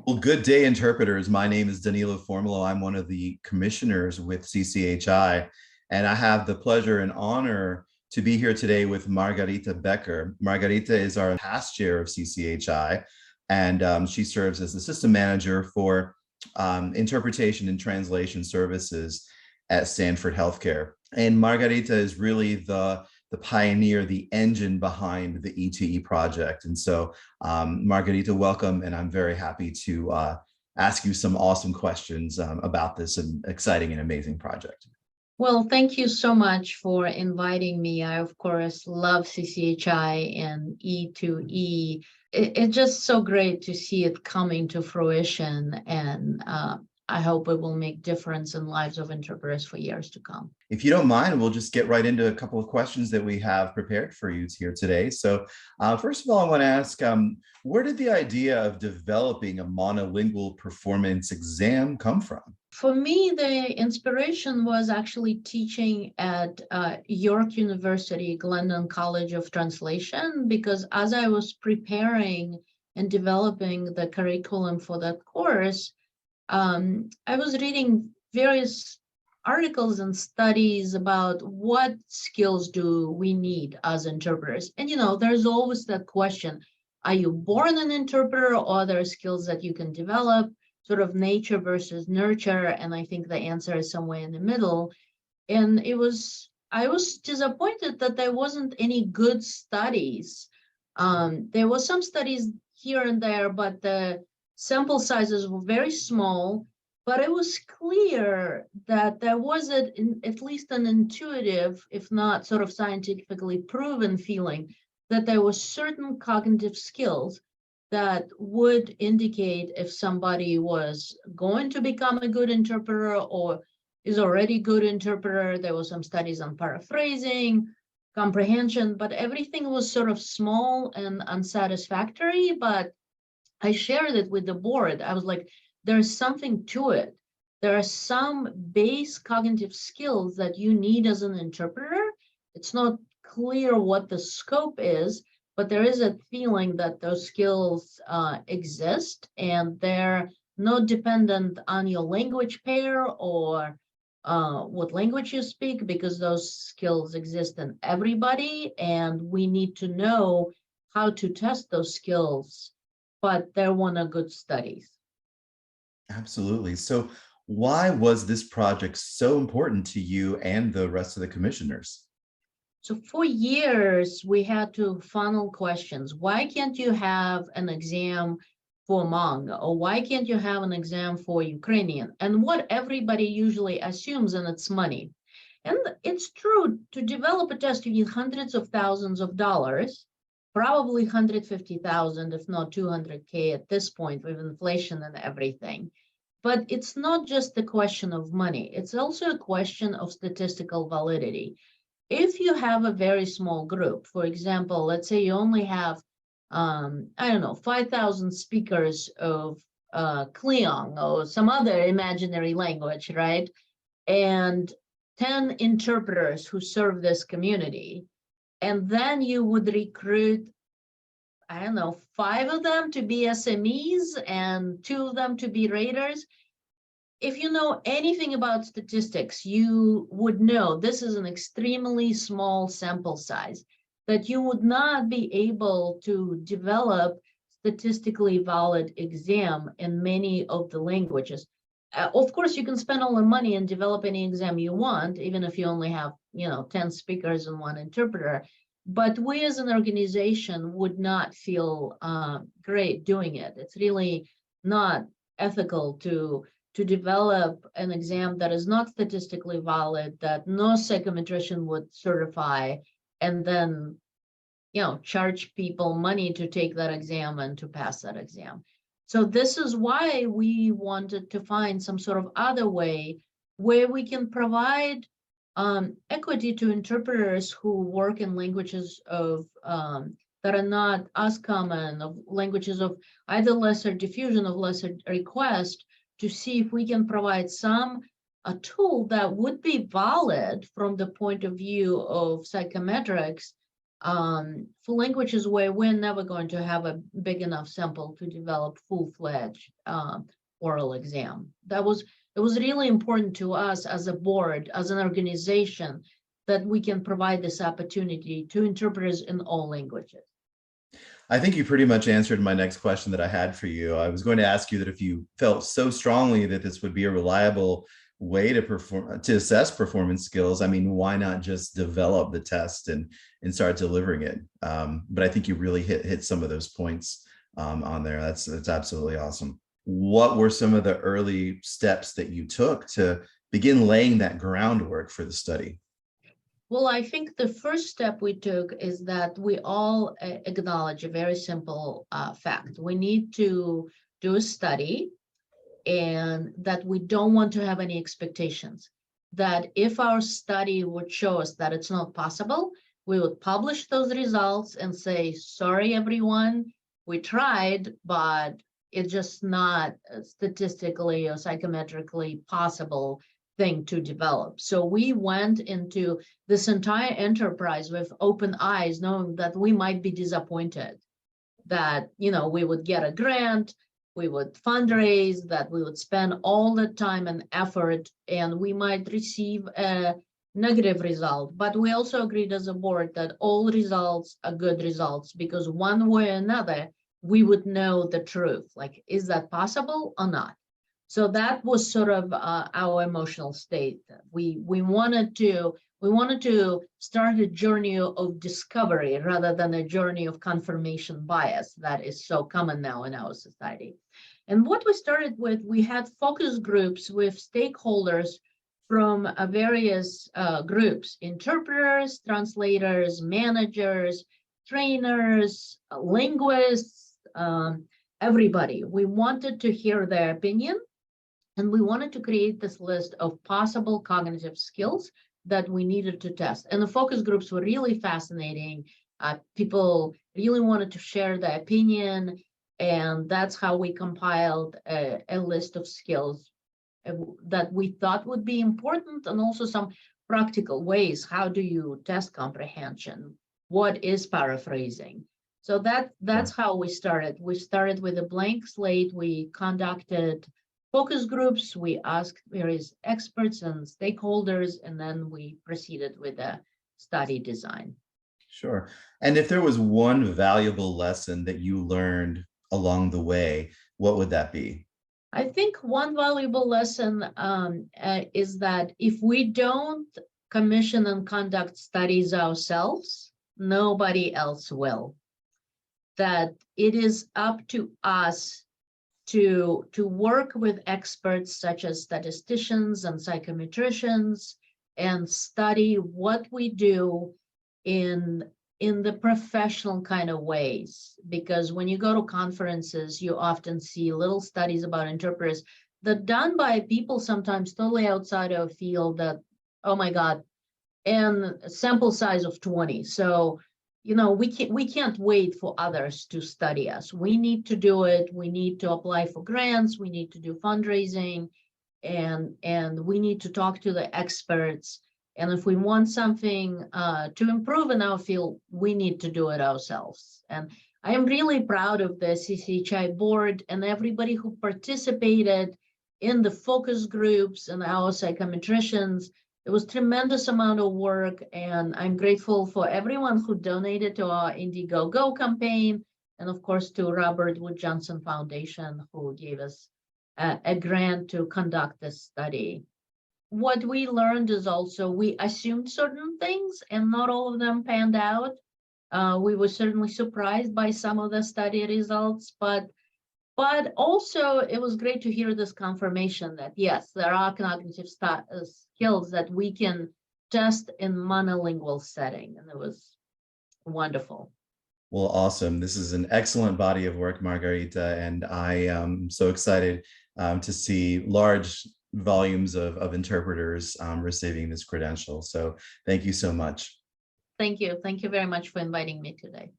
Well, good day, interpreters. My name is Danilo Formolo. I'm one of the commissioners with CCHI, and I have the pleasure and honor to be here today with Margarita Bekker. Margarita is our past chair of CCHI, and she serves as the system manager for interpretation and translation services at Stanford Healthcare. And Margarita is really the pioneer, the engine behind the ETOE project. And so Margarita, welcome. And I'm very happy to ask you some awesome questions about this exciting and amazing project. Well, thank you so much for inviting me. I, of course, love CCHI and E2E. It's just so great to see it coming to fruition, and I hope it will make difference in lives of interpreters for years to come. If you don't mind, we'll just get right into a couple of questions that we have prepared for you here today. So first of all, I want to ask, where did the idea of developing a monolingual performance exam come from? For me, the inspiration was actually teaching at York University, Glendon College of Translation, because as I was preparing and developing the curriculum for that course, I was reading various articles and studies about what skills do we need as interpreters. And, there's always that question, are you born an interpreter, or are there skills that you can develop, sort of nature versus nurture? And I think the answer is somewhere in the middle. And I was disappointed that there wasn't any good studies. There was some studies here and there, but the sample sizes were very small, but it was clear that there was at least an intuitive, if not sort of scientifically proven feeling that there were certain cognitive skills that would indicate if somebody was going to become a good interpreter or is already a good interpreter. There were some studies on paraphrasing, comprehension, but everything was sort of small and unsatisfactory. But I shared it with the board. I was like, there's something to it. There are some base cognitive skills that you need as an interpreter. It's not clear what the scope is, but there is a feeling that those skills exist, and they're not dependent on your language pair or what language you speak, because those skills exist in everybody, and we need to know how to test those skills. But there were no good studies. Absolutely. So why was this project so important to you and the rest of the commissioners? So for years, we had to funnel questions. Why can't you have an exam for Hmong? Or why can't you have an exam for Ukrainian? And what everybody usually assumes, and it's money. And it's true, to develop a test, you need hundreds of thousands of dollars. Probably 150,000, if not 200K at this point with inflation and everything. But it's not just the question of money. It's also a question of statistical validity. If you have a very small group, for example, let's say you only have, 5,000 speakers of Kleong or some other imaginary language, right? And 10 interpreters who serve this community. And then you would recruit, 5 of them to be SMEs and 2 of them to be raters. If you know anything about statistics, you would know this is an extremely small sample size, that you would not be able to develop statistically valid exam in many of the languages. Of course, you can spend all the money and develop any exam you want, even if you only have, 10 speakers and 1 interpreter. But we as an organization would not feel great doing it. It's really not ethical to develop an exam that is not statistically valid, that no psychometrician would certify, and then, charge people money to take that exam and to pass that exam. So this is why we wanted to find some sort of other way where we can provide equity to interpreters who work in languages of that are not as common, of languages of either lesser diffusion, of lesser request, to see if we can provide a tool that would be valid from the point of view of psychometrics, for languages where we're never going to have a big enough sample to develop full-fledged oral exam. It was really important to us as a board, as an organization, that we can provide this opportunity to interpreters in all languages. I think you pretty much answered my next question that I had for you. I was going to ask you that if you felt so strongly that this would be a reliable way to assess performance skills, I mean, why not just develop the test and start delivering it? But I think you really hit some of those points on there. That's absolutely awesome. What were some of the early steps that you took to begin laying that groundwork for the study? Well, I think the first step we took is that we all acknowledge a very simple fact. We need to do a study, and that we don't want to have any expectations. That if our study would show us that it's not possible, we would publish those results and say, sorry, everyone, we tried, but it's just not statistically or psychometrically possible thing to develop. So we went into this entire enterprise with open eyes, knowing that we might be disappointed, that, you know, we would get a grant, we would fundraise, that we would spend all the time and effort, and we might receive a negative result. But we also agreed as a board that all results are good results, because one way or another, we would know the truth. Like, is that possible or not? So that was sort of our emotional state. We wanted to start a journey of discovery rather than a journey of confirmation bias that is so common now in our society. And what we started with, we had focus groups with stakeholders from various groups: interpreters, translators, managers, trainers, linguists, everybody. We wanted to hear their opinion. And we wanted to create this list of possible cognitive skills that we needed to test. And the focus groups were really fascinating. People really wanted to share their opinion. And that's how we compiled a list of skills that we thought would be important, and also some practical ways. How do you test comprehension? What is paraphrasing? So that's how we started. We started with a blank slate. We conducted focus groups, we asked various experts and stakeholders, and then we proceeded with the study design. Sure. And if there was one valuable lesson that you learned along the way, what would that be? I think one valuable lesson is that if we don't commission and conduct studies ourselves, nobody else will. That it is up to us to work with experts such as statisticians and psychometricians and study what we do in the professional kind of ways. Because when you go to conferences, you often see little studies about interpreters that are done by people sometimes totally outside of a field that, oh my God, and sample size of 20. So, you know, we can't wait for others to study us. We need to do it. We need to apply for grants. We need to do fundraising, and we need to talk to the experts. And if we want something to improve in our field, we need to do it ourselves. And I am really proud of the CCHI board and everybody who participated in the focus groups and our psychometricians. It was a tremendous amount of work, and I'm grateful for everyone who donated to our Indiegogo campaign, and of course to Robert Wood Johnson Foundation, who gave us a grant to conduct this study. What we learned is also we assumed certain things, and not all of them panned out. We were certainly surprised by some of the study results, but also it was great to hear this confirmation that yes, there are cognitive skills that we can test in monolingual setting, and it was wonderful. Well, awesome. This is an excellent body of work, Margarita, and I am so excited to see large volumes of interpreters receiving this credential. So thank you so much. Thank you. Thank you very much for inviting me today.